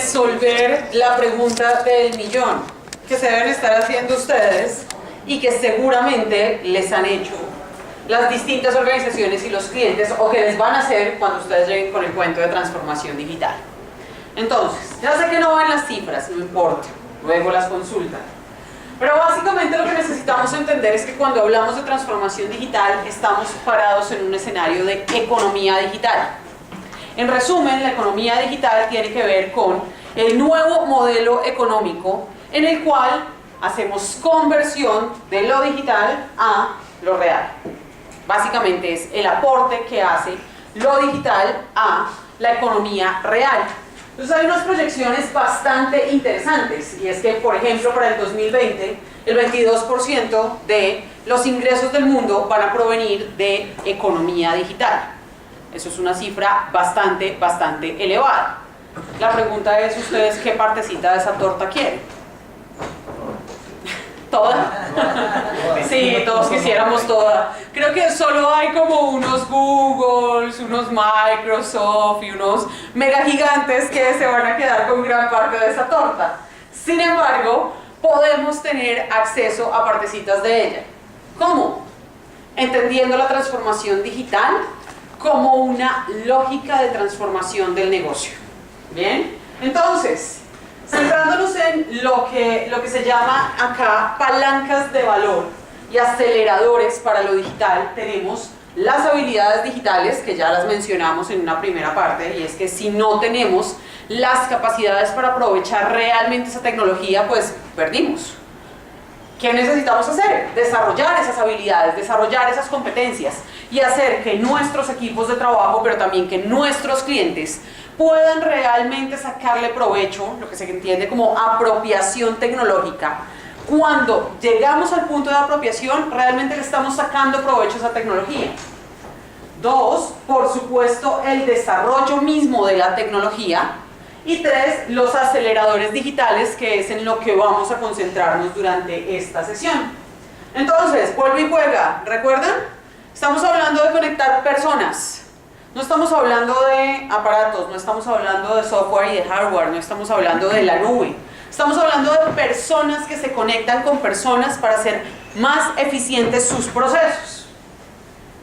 resolver la pregunta del millón que se deben estar haciendo ustedes y que seguramente les han hecho las distintas organizaciones y los clientes, o que les van a hacer cuando ustedes lleguen con el cuento de transformación digital. Entonces, ya sé que no ven las cifras, no importa, luego las consultan. Pero básicamente lo que necesitamos entender es que cuando hablamos de transformación digital estamos parados en un escenario de economía digital. En resumen, la economía digital tiene que ver con el nuevo modelo económico en el cual hacemos conversión de lo digital a lo real. Básicamente es el aporte que hace lo digital a la economía real. Entonces hay unas proyecciones bastante interesantes, y es que, por ejemplo, para el 2020, el 22% de los ingresos del mundo van a provenir de economía digital. Eso es una cifra bastante elevada. La pregunta es, ¿ustedes qué partecita de esa torta quieren? ¿Toda? Sí, todos quisiéramos toda. Creo que solo hay como unos Googles, unos Microsoft y unos mega gigantes que se van a quedar con gran parte de esa torta. Sin embargo, podemos tener acceso a partecitas de ella. ¿Cómo? Entendiendo la transformación digital como una lógica de transformación del negocio. ¿Bien? Entonces, centrándonos en lo que se llama acá palancas de valor y aceleradores para lo digital, tenemos las habilidades digitales, que ya las mencionamos en una primera parte, y es que si no tenemos las capacidades para aprovechar realmente esa tecnología, pues perdimos. ¿Qué necesitamos hacer? Desarrollar esas habilidades, desarrollar esas competencias y hacer que nuestros equipos de trabajo, pero también que nuestros clientes puedan realmente sacarle provecho, lo que se entiende como apropiación tecnológica. Cuando llegamos al punto de apropiación, realmente le estamos sacando provecho a esa tecnología. Dos, por supuesto, el desarrollo mismo de la tecnología. Y tres, los aceleradores digitales, que es en lo que vamos a concentrarnos durante esta sesión. Entonces, vuelve y juega. ¿Recuerdan? Estamos hablando de conectar personas. No estamos hablando de aparatos, no estamos hablando de software y de hardware, no estamos hablando de la nube. Estamos hablando de personas que se conectan con personas para hacer más eficientes sus procesos.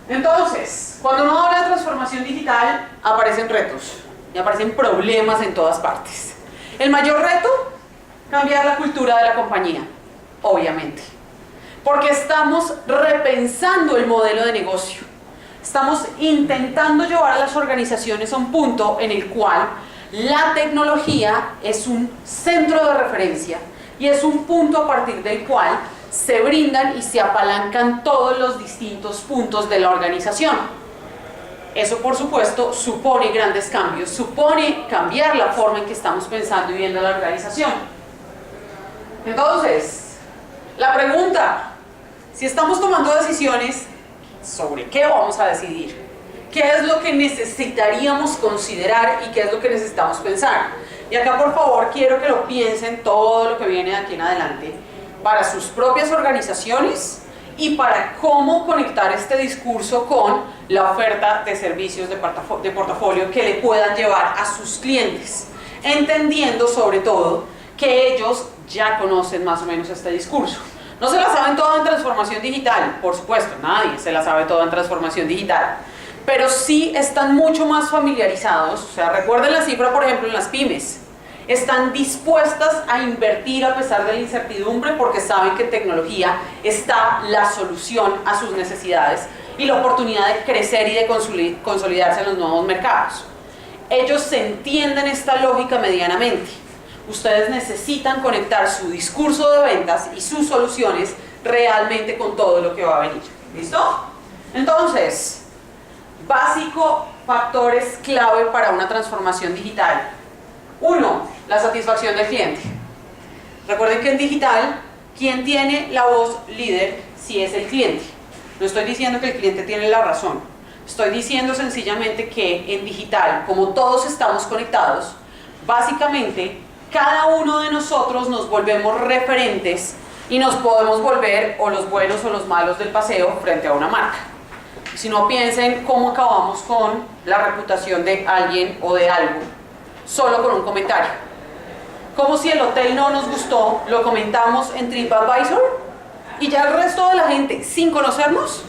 Entonces, cuando uno habla de transformación digital, aparecen retos y aparecen problemas en todas partes. El mayor reto, cambiar la cultura de la compañía, obviamente. Porque estamos repensando el modelo de negocio. Estamos intentando llevar a las organizaciones a un punto en el cual la tecnología es un centro de referencia y es un punto a partir del cual se brindan y se apalancan todos los distintos puntos de la organización. Eso, por supuesto, supone grandes cambios, supone cambiar la forma en que estamos pensando y viendo la organización. Entonces, la pregunta, si estamos tomando decisiones, ¿sobre qué vamos a decidir? ¿Qué es lo que necesitaríamos considerar y qué es lo que necesitamos pensar? Y acá, por favor, quiero que lo piensen todo lo que viene de aquí en adelante para sus propias organizaciones y para cómo conectar este discurso con la oferta de servicios de portafolio que le puedan llevar a sus clientes, entendiendo sobre todo que ellos ya conocen más o menos este discurso. No se la saben toda en transformación digital, por supuesto, nadie se la sabe toda en transformación digital, pero sí están mucho más familiarizados. O sea, recuerden la cifra, por ejemplo, en las pymes. Están dispuestas a invertir a pesar de la incertidumbre porque saben que en tecnología está la solución a sus necesidades y la oportunidad de crecer y de consolidarse en los nuevos mercados. Ellos se entienden esta lógica medianamente. Ustedes necesitan conectar su discurso de ventas y sus soluciones realmente con todo lo que va a venir. ¿Listo? Entonces, básico, factores clave para una transformación digital. 1. La satisfacción del cliente. Recuerden que en digital, ¿quién tiene la voz líder? Si es el cliente. No estoy diciendo que el cliente tiene la razón. Estoy diciendo sencillamente que en digital, como todos estamos conectados, básicamente cada uno de nosotros nos volvemos referentes y nos podemos volver o los buenos o los malos del paseo frente a una marca. Si no, piensen cómo acabamos con la reputación de alguien o de algo solo con un comentario. como si el hotel no nos gustó, lo comentamos en TripAdvisor y ya el resto de la gente, sin conocernos,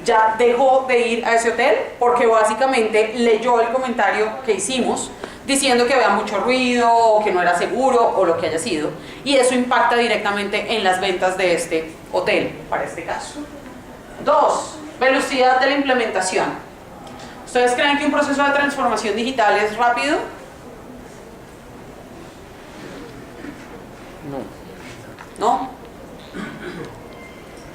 ya dejó de ir a ese hotel porque básicamente leyó el comentario que hicimos diciendo que había mucho ruido o que no era seguro o lo que haya sido, y eso impacta directamente en las ventas de este hotel, para este caso. 2. Velocidad de la implementación. ¿Ustedes creen que un proceso de transformación digital es rápido? No.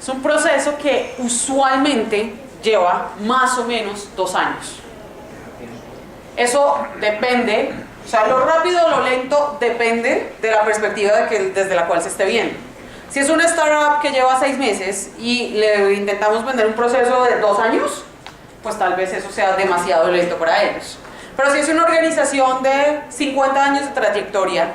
Es un proceso que usualmente lleva más o menos 2 años. Eso depende, o sea, lo rápido o lo lento depende de la perspectiva desde la cual se esté viendo. Si es una startup que lleva 6 meses y le intentamos vender un proceso de 2 años, pues tal vez eso sea demasiado lento para ellos. Pero si es una organización de 50 años de trayectoria,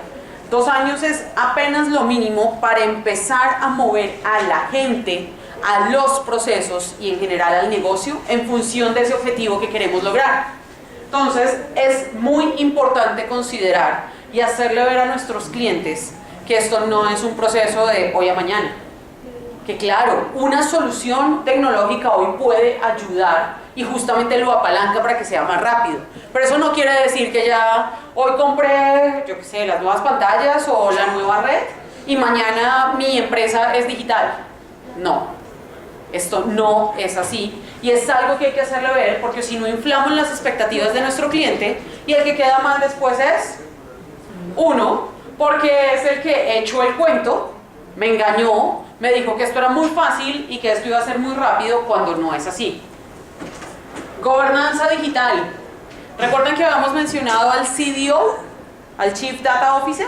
2 años es apenas lo mínimo para empezar a mover a la gente, a los procesos y en general al negocio en función de ese objetivo que queremos lograr. Entonces es muy importante considerar y hacerle ver a nuestros clientes que esto no es un proceso de hoy a mañana. Que claro, una solución tecnológica hoy puede ayudar y justamente lo apalanca para que sea más rápido. Pero eso no quiere decir que ya hoy compré, yo qué sé, las nuevas pantallas o la nueva red y mañana mi empresa es digital. No, esto no es así y es algo que hay que hacerle ver porque si no inflamos las expectativas de nuestro cliente y el que queda mal después es uno, porque es el que echó el cuento, me engañó, me dijo que esto era muy fácil y que esto iba a ser muy rápido cuando no es así. Gobernanza digital. ¿Recuerdan que habíamos mencionado al CDO, al Chief Data Officer?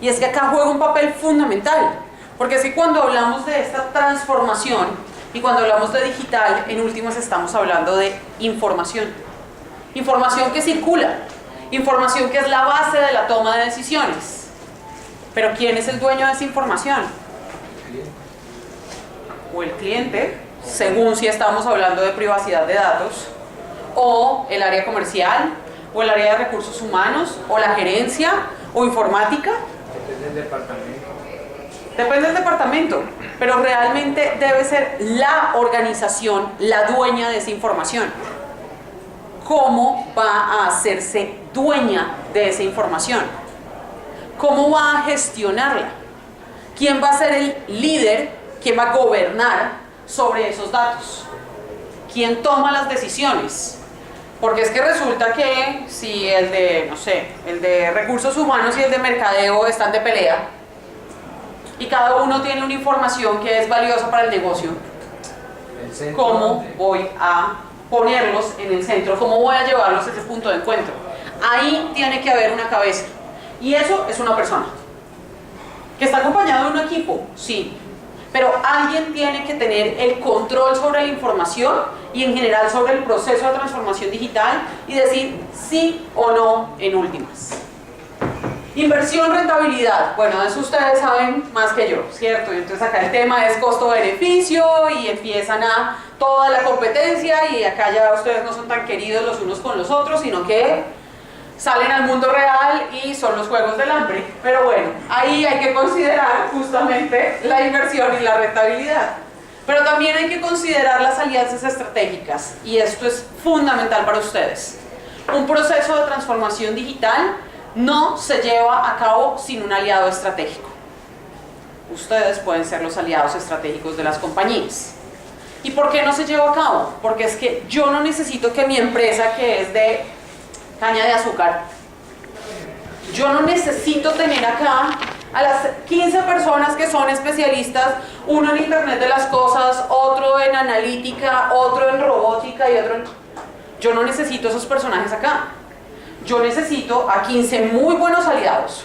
Y es que acá juega un papel fundamental, porque es que cuando hablamos de esta transformación y cuando hablamos de digital, en últimas estamos hablando de información. Información que circula, información que es la base de la toma de decisiones. Pero ¿quién es el dueño de esa información? O el cliente, según si estamos hablando de privacidad de datos, o el área comercial, o el área de recursos humanos, o la gerencia, o informática. Depende del departamento. Depende del departamento, pero realmente debe ser la organización la dueña de esa información. ¿Cómo va a hacerse dueña de esa información? ¿Cómo va a gestionarla? ¿Quién va a ser el líder? ¿Quién va a gobernar sobre esos datos? ¿Quién toma las decisiones? Porque es que resulta que si el de, no sé, el de recursos humanos y el de mercadeo están de pelea y cada uno tiene una información que es valiosa para el negocio, ¿cómo voy a ponerlos en el centro? ¿Cómo voy a llevarlos a ese punto de encuentro? Ahí tiene que haber una cabeza. Y eso es una persona. ¿Que está acompañado de un equipo? Sí. Pero alguien tiene que tener el control sobre la información y en general sobre el proceso de transformación digital y decir sí o no en últimas. Inversión, rentabilidad. Bueno, eso ustedes saben más que yo, ¿cierto? Entonces acá el tema es costo-beneficio y empiezan a toda la competencia y acá ya ustedes no son tan queridos los unos con los otros, sino que salen al mundo real y son los juegos del hambre. Pero bueno, ahí hay que considerar justamente la inversión y la rentabilidad. Pero también hay que considerar las alianzas estratégicas y esto es fundamental para ustedes. Un proceso de transformación digital no se lleva a cabo sin un aliado estratégico. Ustedes pueden ser los aliados estratégicos de las compañías. ¿Y por qué no se lleva a cabo? Porque es que yo no necesito que mi empresa, que es de caña de azúcar, yo no necesito tener acá a las 15 personas que son especialistas, uno en Internet de las cosas, otro en analítica, otro en robótica y otro en... Yo no necesito esos personajes acá. Yo necesito a 15 muy buenos aliados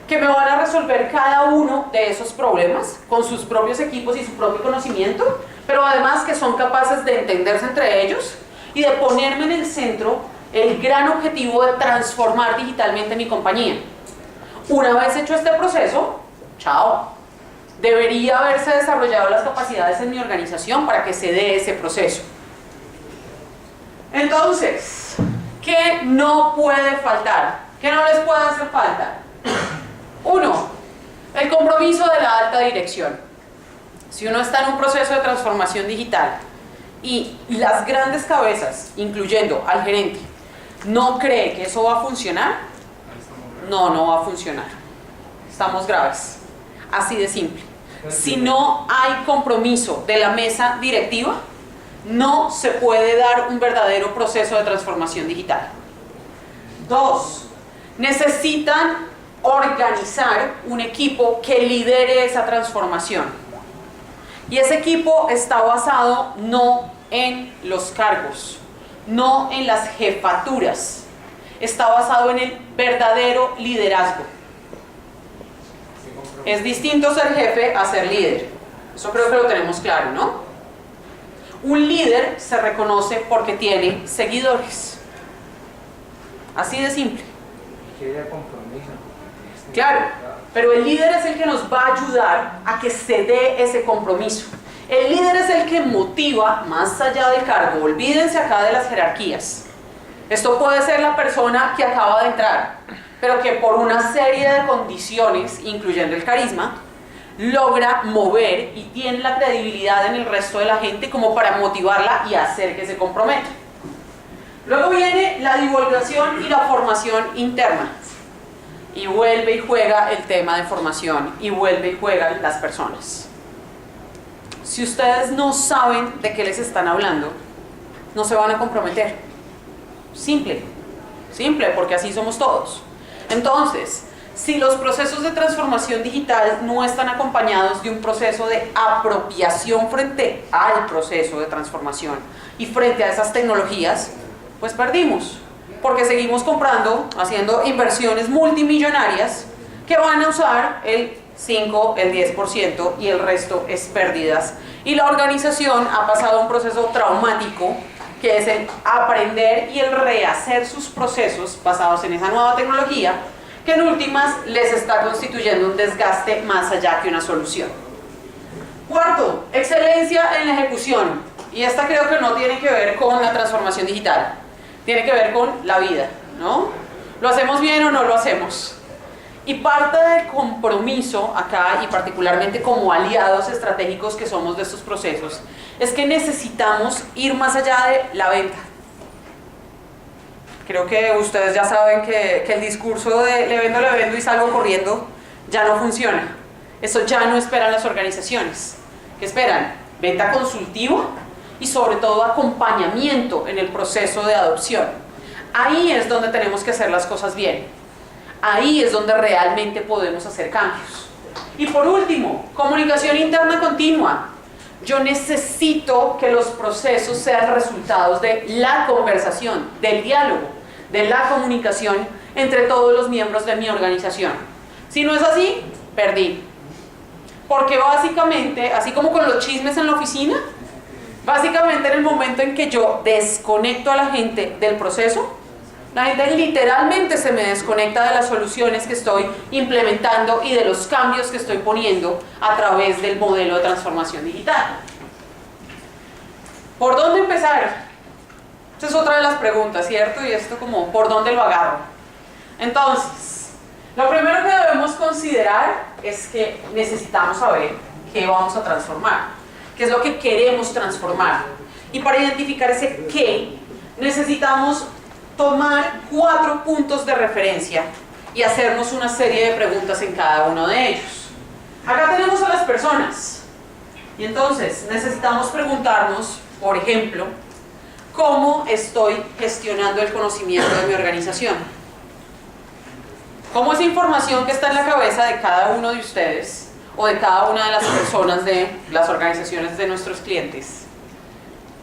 que me van a resolver cada uno de esos problemas con sus propios equipos y su propio conocimiento, pero además que son capaces de entenderse entre ellos y de ponerme en el centro el gran objetivo de transformar digitalmente mi compañía. Una vez hecho este proceso, chao, debería haberse desarrollado las capacidades en mi organización para que se dé ese proceso. Entonces, ¿qué no puede faltar? ¿Qué no les puede hacer falta? Uno, el compromiso de la alta dirección. Si uno está en un proceso de transformación digital y las grandes cabezas, incluyendo al gerente, no cree que eso va a funcionar, no va a funcionar. Estamos graves. Así de simple. Si no hay compromiso de la mesa directiva, no se puede dar un verdadero proceso de transformación digital. Dos, necesitan organizar un equipo que lidere esa transformación. Y ese equipo está basado no en los cargos, no en las jefaturas, está basado en el verdadero liderazgo. Es distinto ser jefe a ser líder. Eso creo que lo tenemos claro, ¿no? Un líder se reconoce porque tiene seguidores. Así de simple. Quiere compromiso. Claro, pero el líder es el que nos va a ayudar a que se dé ese compromiso. El líder es el que motiva más allá del cargo. Olvídense acá de las jerarquías. Esto puede ser la persona que acaba de entrar, pero que por una serie de condiciones, incluyendo el carisma, logra mover y tiene la credibilidad en el resto de la gente como para motivarla y hacer que se comprometa. Luego viene la divulgación y la formación interna. Y vuelve y juega el tema de formación y vuelve y juegan las personas. Si ustedes no saben de qué les están hablando, no se van a comprometer. Simple, porque así somos todos. Entonces, si los procesos de transformación digital no están acompañados de un proceso de apropiación frente al proceso de transformación y frente a esas tecnologías, pues perdimos. Porque seguimos comprando, haciendo inversiones multimillonarias que van a usar el 5, el 10% y el resto es pérdidas. Y la organización ha pasado un proceso traumático que es el aprender y el rehacer sus procesos basados en esa nueva tecnología que en últimas les está constituyendo un desgaste más allá que una solución. Cuarto, excelencia en la ejecución. Y esta creo que no tiene que ver con la transformación digital. Tiene que ver con la vida, ¿no? ¿Lo hacemos bien o no lo hacemos? Y parte del compromiso acá, y particularmente como aliados estratégicos que somos de estos procesos, es que necesitamos ir más allá de la venta. Creo que ustedes ya saben que el discurso de le vendo y salgo corriendo ya no funciona. Eso ya no esperan las organizaciones. ¿Qué esperan? Venta consultiva y sobre todo acompañamiento en el proceso de adopción. Ahí es donde tenemos que hacer las cosas bien. Ahí es donde realmente podemos hacer cambios. Y por último, comunicación interna continua. Yo necesito que los procesos sean resultados de la conversación, del diálogo, de la comunicación entre todos los miembros de mi organización. Si no es así, perdí. Porque básicamente, así como con los chismes en la oficina, básicamente en el momento en que yo desconecto a la gente del proceso, la gente literalmente se me desconecta de las soluciones que estoy implementando y de los cambios que estoy poniendo a través del modelo de transformación digital. ¿Por dónde empezar? Esa es otra de las preguntas, ¿cierto? Y esto como, ¿por dónde lo agarro? Entonces, lo primero que debemos considerar es que necesitamos saber qué vamos a transformar, qué es lo que queremos transformar. Y para identificar ese qué, necesitamos tomar 4 puntos de referencia y hacernos una serie de preguntas en cada uno de ellos. Acá tenemos a las personas y entonces necesitamos preguntarnos, por ejemplo, ¿cómo estoy gestionando el conocimiento de mi organización? ¿Cómo esa información que está en la cabeza de cada uno de ustedes o de cada una de las personas de las organizaciones de nuestros clientes,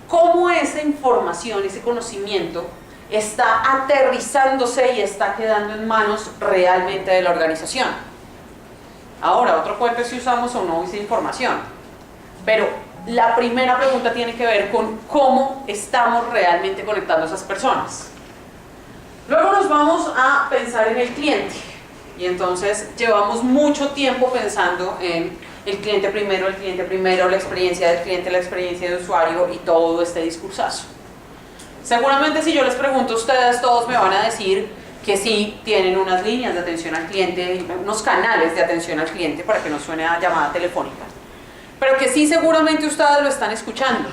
cómo esa información, ese conocimiento está aterrizándose y está quedando en manos realmente de la organización? Ahora, otro cuento es si usamos o no esa información, pero la primera pregunta tiene que ver con cómo estamos realmente conectando a esas personas. Luego nos vamos a pensar en el cliente y entonces llevamos mucho tiempo pensando en el cliente primero, la experiencia del cliente, la experiencia de usuario y todo este discursazo. Seguramente si yo les pregunto a ustedes, todos me van a decir que sí tienen unas líneas de atención al cliente, unos canales de atención al cliente para que no suene a llamada telefónica, pero que sí seguramente ustedes lo están escuchando.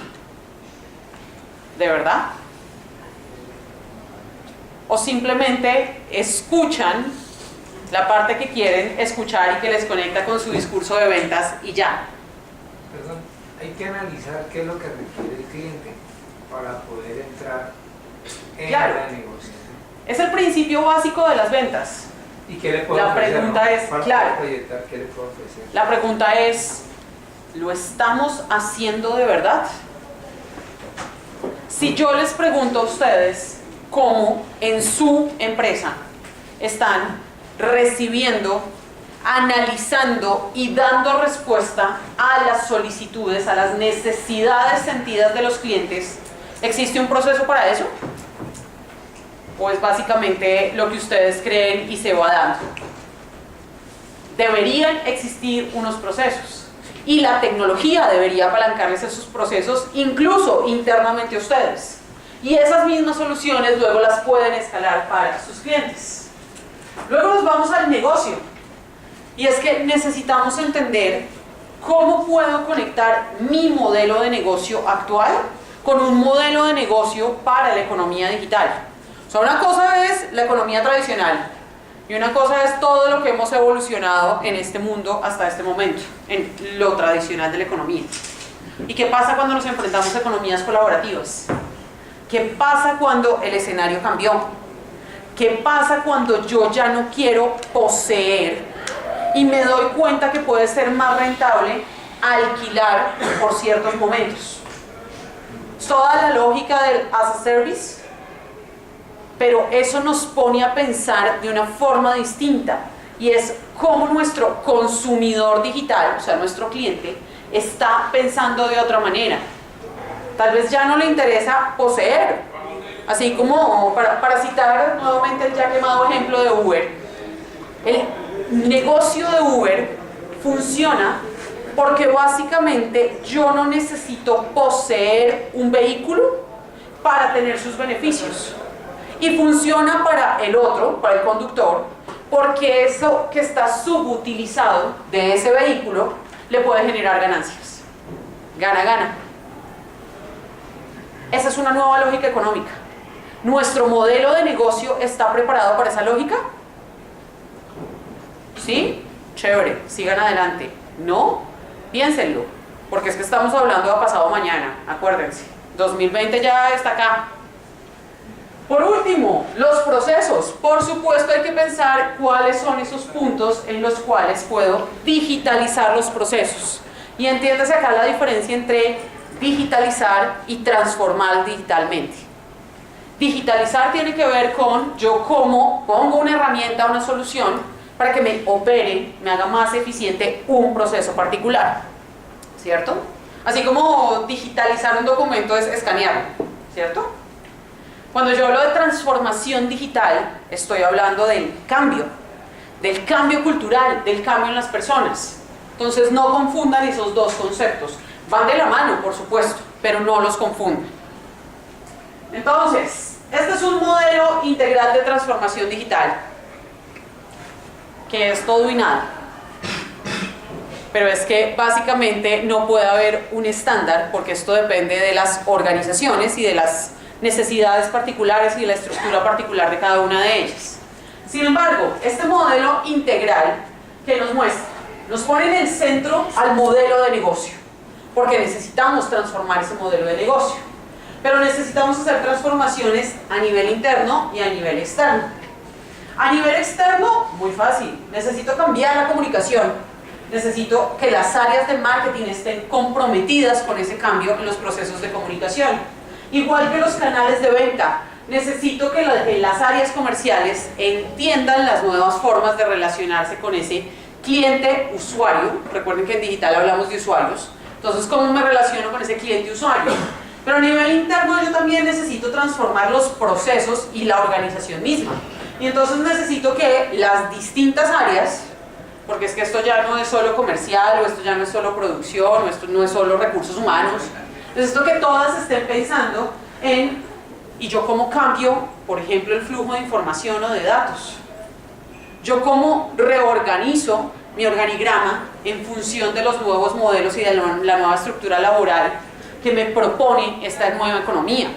¿De verdad? O simplemente escuchan la parte que quieren escuchar y que les conecta con su discurso de ventas y ya. Perdón, hay que analizar qué es lo que requiere el cliente para poder entrar en Claro. la negociación. Es el principio básico de las ventas. ¿Y qué le puedo La ofrecer? pregunta ¿no? es, Para claro. poder proyectar, ¿qué le puedo ofrecer? La pregunta es, ¿lo estamos haciendo de verdad? Si yo les pregunto a ustedes cómo en su empresa están recibiendo, analizando y dando respuesta a las solicitudes, a las necesidades sentidas de los clientes, ¿existe un proceso para eso? ¿O es básicamente lo que ustedes creen y se va dando? Deberían existir unos procesos y la tecnología debería apalancarles esos procesos incluso internamente a ustedes, y esas mismas soluciones luego las pueden escalar para sus clientes. Luego nos vamos al negocio, y es que necesitamos entender cómo puedo conectar mi modelo de negocio actual con un modelo de negocio para la economía digital. O sea, una cosa es la economía tradicional y una cosa es todo lo que hemos evolucionado en este mundo hasta este momento, en lo tradicional de la economía. ¿Y qué pasa cuando nos enfrentamos a economías colaborativas? ¿Qué pasa cuando el escenario cambió? ¿Qué pasa cuando yo ya no quiero poseer y me doy cuenta que puede ser más rentable alquilar por ciertos momentos? Toda la lógica del as a service, pero eso nos pone a pensar de una forma distinta, y es cómo nuestro consumidor digital, o sea, nuestro cliente, está pensando de otra manera. Tal vez ya no le interesa poseer, así como para citar nuevamente el ya quemado ejemplo de Uber. El negocio de Uber funciona porque básicamente yo no necesito poseer un vehículo para tener sus beneficios, y funciona para el otro, para el conductor, porque eso que está subutilizado de ese vehículo le puede generar ganancias. Gana, gana. Esa es una nueva lógica económica. ¿Nuestro modelo de negocio está preparado para esa lógica? ¿Sí? Chévere, sigan adelante. ¿No? Piénsenlo, porque es que estamos hablando de pasado mañana, acuérdense. 2020 ya está acá. Por último, los procesos. Por supuesto hay que pensar cuáles son esos puntos en los cuales puedo digitalizar los procesos. Y entiéndase acá la diferencia entre digitalizar y transformar digitalmente. Digitalizar tiene que ver con yo cómo pongo una herramienta, una solución para que me opere, me haga más eficiente un proceso particular, ¿cierto? Así como digitalizar un documento es escanearlo, ¿cierto? Cuando yo hablo de transformación digital, estoy hablando del cambio cultural, del cambio en las personas. Entonces no confundan esos dos conceptos. Van de la mano, por supuesto, pero no los confundan. Entonces, este es un modelo integral de transformación digital, que es todo y nada. Pero es que básicamente no puede haber un estándar, porque esto depende de las organizaciones y de las necesidades particulares y de la estructura particular de cada una de ellas. Sin embargo, este modelo integral que nos muestra, nos pone en el centro al modelo de negocio, porque necesitamos transformar ese modelo de negocio, pero necesitamos hacer transformaciones a nivel interno y a nivel externo. A nivel externo, muy fácil, necesito cambiar la comunicación, necesito que las áreas de marketing estén comprometidas con ese cambio en los procesos de comunicación. Igual que los canales de venta, necesito que las áreas comerciales entiendan las nuevas formas de relacionarse con ese cliente usuario. Recuerden que en digital hablamos de usuarios. Entonces, ¿cómo me relaciono con ese cliente usuario? Pero a nivel interno yo también necesito transformar los procesos y la organización misma. Y entonces necesito que las distintas áreas, porque es que esto ya no es solo comercial, o esto ya no es solo producción, o esto no es solo recursos humanos, necesito que todas estén pensando en Y yo cómo cambio, por ejemplo, el flujo de información o de datos. Yo cómo reorganizo mi organigrama en función de los nuevos modelos y de la nueva estructura laboral que me propone esta nueva economía.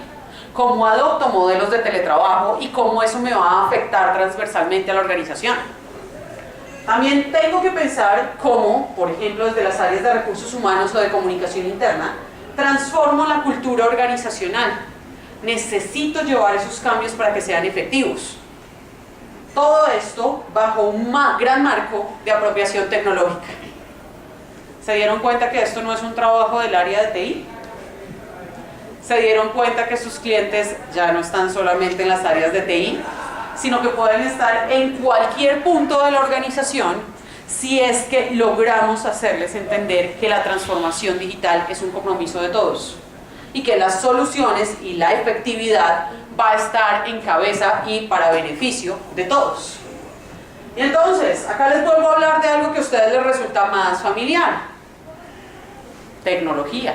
Cómo adopto modelos de teletrabajo y cómo eso me va a afectar transversalmente a la organización. También tengo que pensar cómo, por ejemplo, desde las áreas de recursos humanos o de comunicación interna, transformo la cultura organizacional. Necesito llevar esos cambios para que sean efectivos. Todo esto bajo un gran marco de apropiación tecnológica. ¿Se dieron cuenta que esto no es un trabajo del área de TI? ¿Se dieron cuenta que sus clientes ya no están solamente en las áreas de TI, sino que pueden estar en cualquier punto de la organización si es que logramos hacerles entender que la transformación digital es un compromiso de todos y que las soluciones y la efectividad va a estar en cabeza y para beneficio de todos? Y entonces, acá les vuelvo a hablar de algo que a ustedes les resulta más familiar: tecnología.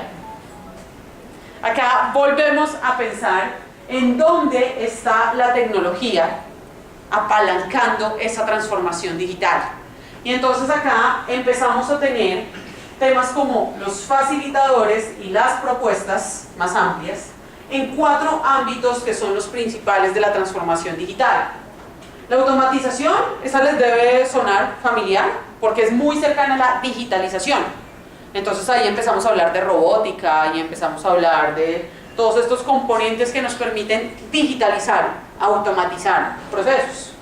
Acá volvemos a pensar en dónde está la tecnología apalancando esa transformación digital. Y entonces acá empezamos a tener temas como los facilitadores y las propuestas más amplias en 4 ámbitos que son los principales de la transformación digital. La automatización, esa les debe sonar familiar porque es muy cercana a la digitalización. Entonces ahí empezamos a hablar de robótica y empezamos a hablar de todos estos componentes que nos permiten digitalizar, automatizar procesos.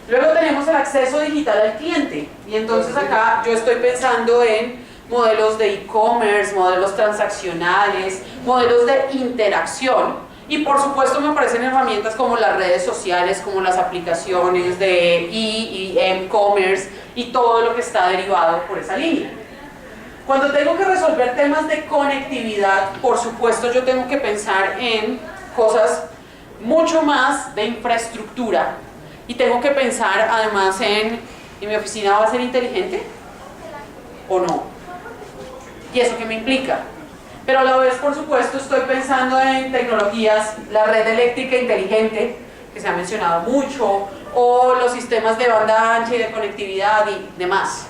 Luego tenemos el acceso digital al cliente y entonces acá yo estoy pensando en modelos de e-commerce, modelos transaccionales, modelos de interacción y por supuesto me aparecen herramientas como las redes sociales, como las aplicaciones de e-commerce y todo lo que está derivado por esa línea. Cuando tengo que resolver temas de conectividad, por supuesto yo tengo que pensar en cosas mucho más de infraestructura y tengo que pensar además en ¿y mi oficina va a ser inteligente o no? ¿Y eso qué me implica? Pero a la vez, por supuesto, estoy pensando en tecnologías, la red eléctrica inteligente, que se ha mencionado mucho, o los sistemas de banda ancha y de conectividad y demás.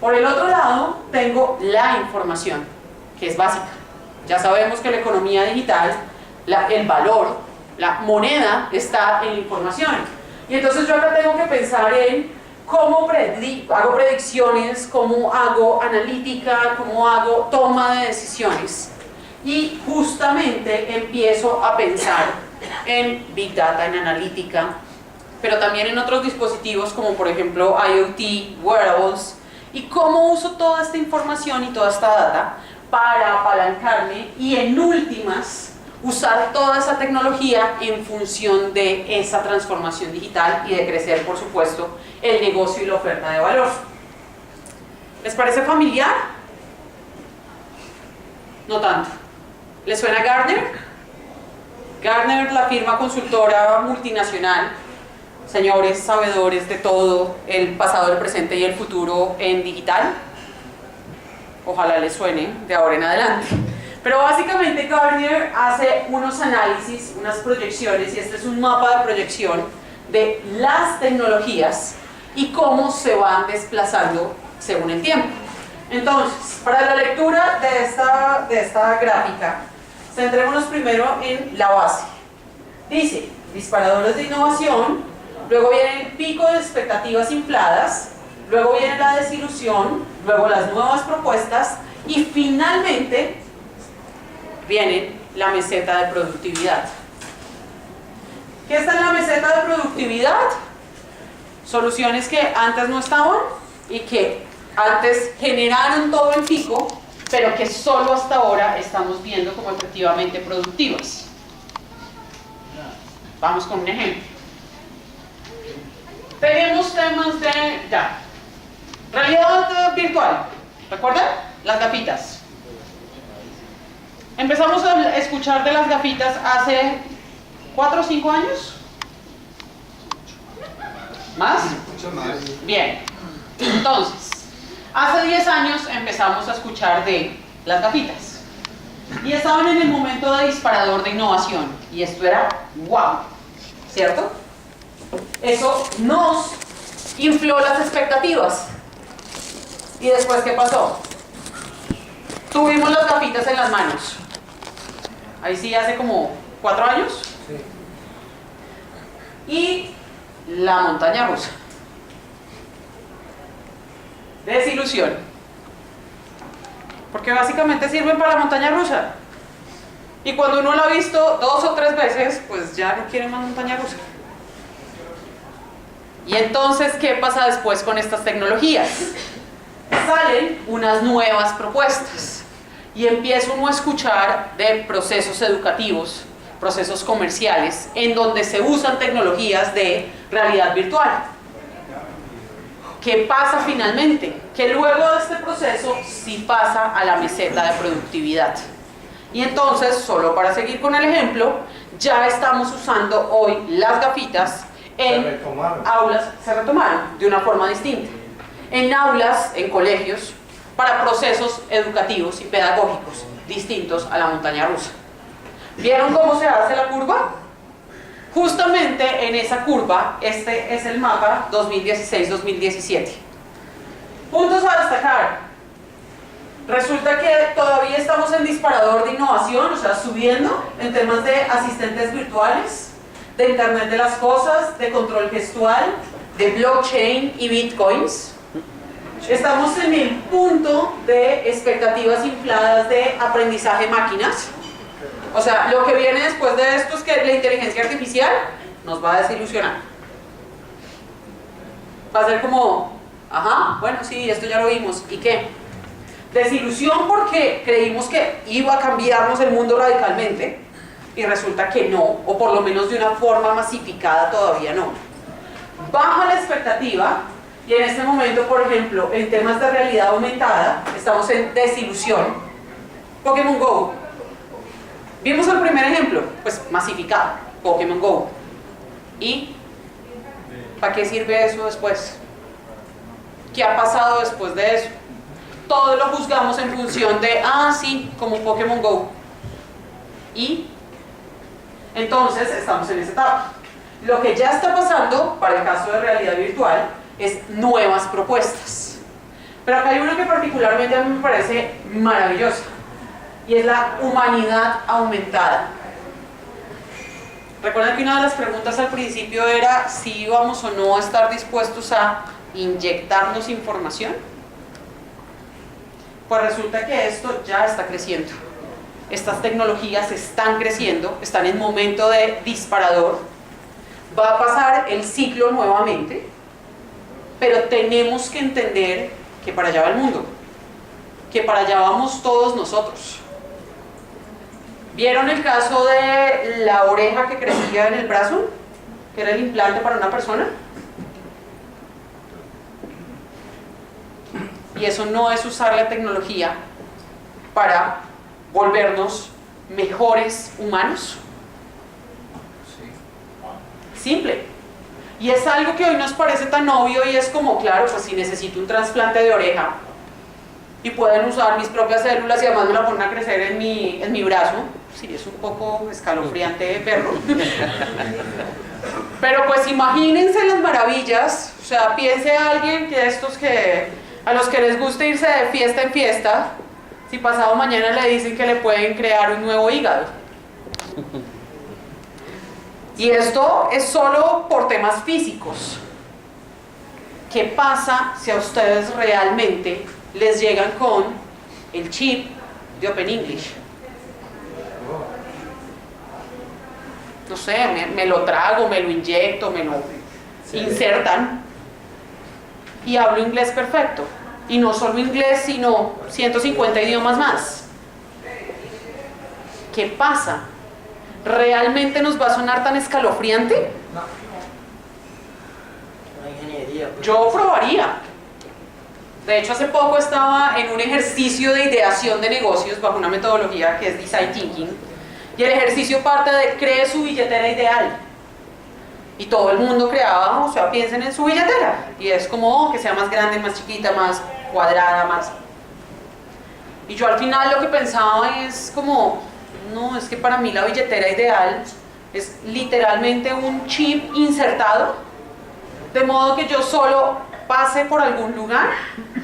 Por el otro lado, tengo la información, que es básica. Ya sabemos que la economía digital, el valor, la moneda está en la información. Y entonces yo acá tengo que pensar en cómo hago predicciones, cómo hago analítica, cómo hago toma de decisiones. Y justamente empiezo a pensar en Big Data, en analítica, pero también en otros dispositivos como por ejemplo IoT, wearables, y cómo uso toda esta información y toda esta data para apalancarme y en últimas usar toda esa tecnología en función de esa transformación digital y de crecer, por supuesto, el negocio y la oferta de valor. ¿Les parece familiar? No tanto. ¿Les suena Gartner? Gartner, la firma consultora multinacional, señores sabedores de todo el pasado, el presente y el futuro en digital. Ojalá les suene de ahora en adelante. Pero básicamente Gartner hace unos análisis, unas proyecciones, y este es un mapa de proyección de las tecnologías y cómo se van desplazando según el tiempo. Entonces, para la lectura de esta gráfica, centrémonos primero en la base. Dice, disparadores de innovación, luego viene el pico de expectativas infladas, luego viene la desilusión, luego las nuevas propuestas y finalmente viene la meseta de productividad. ¿Qué está en la meseta de productividad? Soluciones que antes no estaban y que antes generaron todo el pico, pero que solo hasta ahora estamos viendo como efectivamente productivas. Vamos con un ejemplo. Tenemos temas de realidad virtual. ¿Recuerdan? Las gafitas. Empezamos a escuchar de las gafitas hace 4 o 5 años. ¿Más? Mucho más. Bien. Entonces, hace 10 años empezamos a escuchar de las gafitas. Y estaban en el momento de disparador de innovación. Y esto era wow, ¿cierto? Eso nos infló las expectativas. ¿Y después qué pasó? Tuvimos las gafitas en las manos. Ahí sí, hace como 4 años. Sí. Y la montaña rusa. Desilusión. Porque básicamente sirven para la montaña rusa. Y cuando uno la ha visto 2 o 3 veces, pues ya no quiere más montaña rusa. Y entonces, ¿qué pasa después con estas tecnologías? Salen unas nuevas propuestas y empieza uno a escuchar de procesos educativos, procesos comerciales, en donde se usan tecnologías de realidad virtual. ¿Qué pasa finalmente? Que luego de este proceso sí pasa a la meseta de productividad. Y entonces, solo para seguir con el ejemplo, ya estamos usando hoy las gafitas en aulas, se retomaron de una forma distinta, en aulas, en colegios, para procesos educativos y pedagógicos distintos a la montaña rusa. ¿Vieron cómo se hace la curva? Justamente en esa curva, este es el mapa 2016-2017. Puntos a destacar. Resulta que todavía estamos en disparador de innovación, o sea, subiendo en temas de asistentes virtuales, de Internet de las Cosas, de control gestual, de blockchain y bitcoins. Estamos en el punto de expectativas infladas de aprendizaje máquinas. O sea, lo que viene después de esto es que la inteligencia artificial nos va a desilusionar. Va a ser como, ajá, bueno, sí, esto ya lo vimos, ¿y qué? Desilusión porque creímos que iba a cambiarnos el mundo radicalmente y resulta que no, o por lo menos de una forma masificada todavía no. Baja la expectativa y en este momento, por ejemplo, en temas de realidad aumentada, estamos en desilusión. Pokémon Go. Vimos el primer ejemplo, pues masificado, Pokémon Go. ¿Y para qué sirve eso después? ¿Qué ha pasado después de eso? Todo lo juzgamos en función de, ah, sí, como Pokémon Go. Y entonces estamos en esa etapa. Lo que ya está pasando, para el caso de realidad virtual, es nuevas propuestas. Pero acá hay una que particularmente a mí me parece maravillosa, y es la humanidad aumentada. ¿Recuerdan que una de las preguntas al principio era si íbamos o no a estar dispuestos a inyectarnos información? Pues resulta que esto ya está creciendo. Estas tecnologías están creciendo, están en momento de disparador. Va a pasar el ciclo nuevamente, pero tenemos que entender que para allá va el mundo, que para allá vamos todos nosotros. ¿Vieron el caso de la oreja que crecía en el brazo? Que era el implante para una persona. Y eso no es usar la tecnología para volvernos mejores humanos. Simple. Y es algo que hoy nos parece tan obvio y es como, claro, pues si necesito un trasplante de oreja y pueden usar mis propias células y además me la ponen a crecer en mi brazo, sí, es un poco escalofriante verlo. Pero pues imagínense las maravillas, o sea, piense a alguien que estos a los que les gusta irse de fiesta en fiesta, si pasado mañana le dicen que le pueden crear un nuevo hígado. Y esto es solo por temas físicos. ¿Qué pasa si a ustedes realmente les llegan con el chip de Open English? No sé, me lo trago, me lo inyecto, me lo insertan y hablo inglés perfecto. Y no solo inglés, sino 150 idiomas más. ¿Qué pasa? ¿Realmente nos va a sonar tan escalofriante? No. Yo probaría. De hecho, hace poco estaba en un ejercicio de ideación de negocios bajo una metodología que es Design Thinking, y el ejercicio parte de cree su billetera ideal. Y todo el mundo creaba, o sea, piensen en su billetera. Y es como que sea más grande, más chiquita, más cuadrada, más... Y yo al final lo que pensaba es como, no, es que para mí la billetera ideal es literalmente un chip insertado, de modo que yo solo pase por algún lugar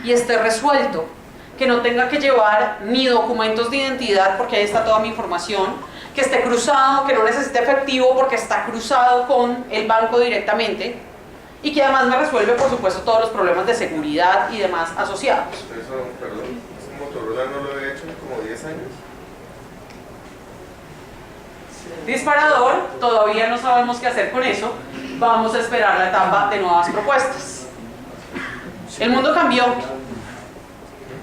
y esté resuelto, que no tenga que llevar ni documentos de identidad porque ahí está toda mi información, que esté cruzado, que no necesite efectivo porque está cruzado con el banco directamente, y que además me resuelve, por supuesto, todos los problemas de seguridad y demás asociados. Eso, perdón, ese Motorola no lo he hecho en como 10 años. Disparador, todavía no sabemos qué hacer con eso, vamos a esperar la etapa de nuevas propuestas. El mundo cambió.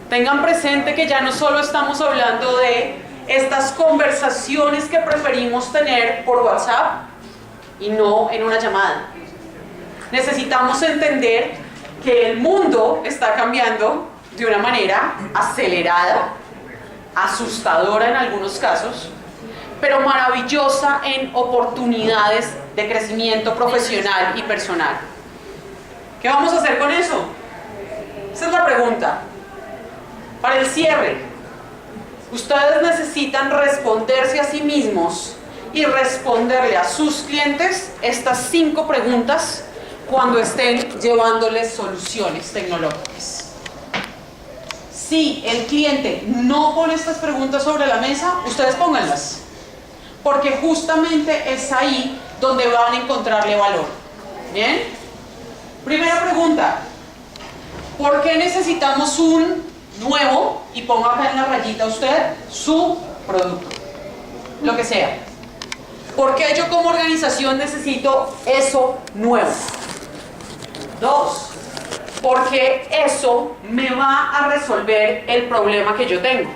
Tengan presente que ya no solo estamos hablando de estas conversaciones que preferimos tener por WhatsApp y no en una llamada. Necesitamos entender que el mundo está cambiando de una manera acelerada, asustadora en algunos casos, pero maravillosa en oportunidades de crecimiento profesional y personal. ¿Qué vamos a hacer con eso? Esa es la pregunta. Para el cierre, ustedes necesitan responderse a sí mismos y responderle a sus clientes estas 5 preguntas cuando estén llevándoles soluciones tecnológicas. Si el cliente no pone estas preguntas sobre la mesa, ustedes pónganlas, porque justamente es ahí donde van a encontrarle valor. ¿Bien? Primera pregunta: ¿por qué necesitamos un nuevo, y ponga acá en la rayita usted, su producto? Lo que sea. ¿Por qué yo como organización necesito eso nuevo? 2, porque eso me va a resolver el problema que yo tengo.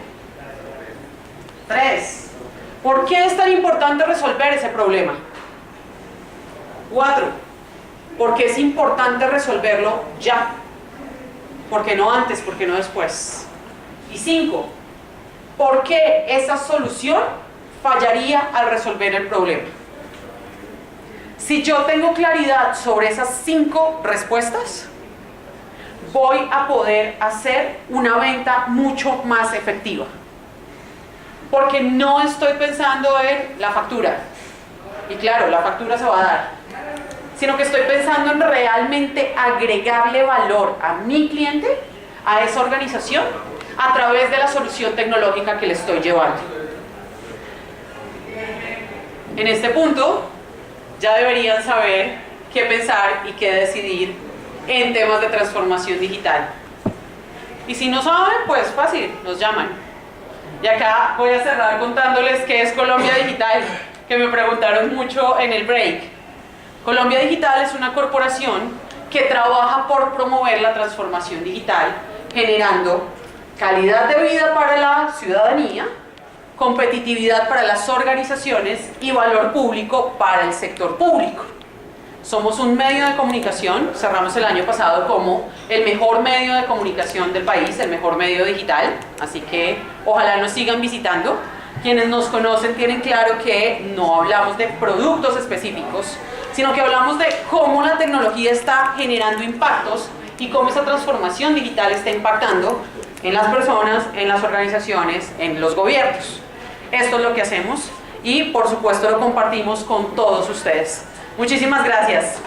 3, ¿por qué es tan importante resolver ese problema? 4, porque es importante resolverlo ya. ¿Por qué no antes? ¿Por qué no después? Y 5, ¿por qué esa solución fallaría al resolver el problema? Si yo tengo claridad sobre esas 5 respuestas, voy a poder hacer una venta mucho más efectiva. Porque no estoy pensando en la factura, y claro, la factura se va a dar, sino que estoy pensando en realmente agregarle valor a mi cliente, a esa organización, a través de la solución tecnológica que le estoy llevando. En este punto, ya deberían saber qué pensar y qué decidir en temas de transformación digital. Y si no saben, pues fácil, nos llaman. Y acá voy a cerrar contándoles qué es Colombia Digital, que me preguntaron mucho en el break. Colombia Digital es una corporación que trabaja por promover la transformación digital, generando calidad de vida para la ciudadanía, competitividad para las organizaciones y valor público para el sector público. Somos un medio de comunicación, cerramos el año pasado como el mejor medio de comunicación del país, el mejor medio digital, así que ojalá nos sigan visitando. Quienes nos conocen tienen claro que no hablamos de productos específicos, sino que hablamos de cómo la tecnología está generando impactos y cómo esa transformación digital está impactando en las personas, en las organizaciones, en los gobiernos. Esto es lo que hacemos y por supuesto lo compartimos con todos ustedes. Muchísimas gracias.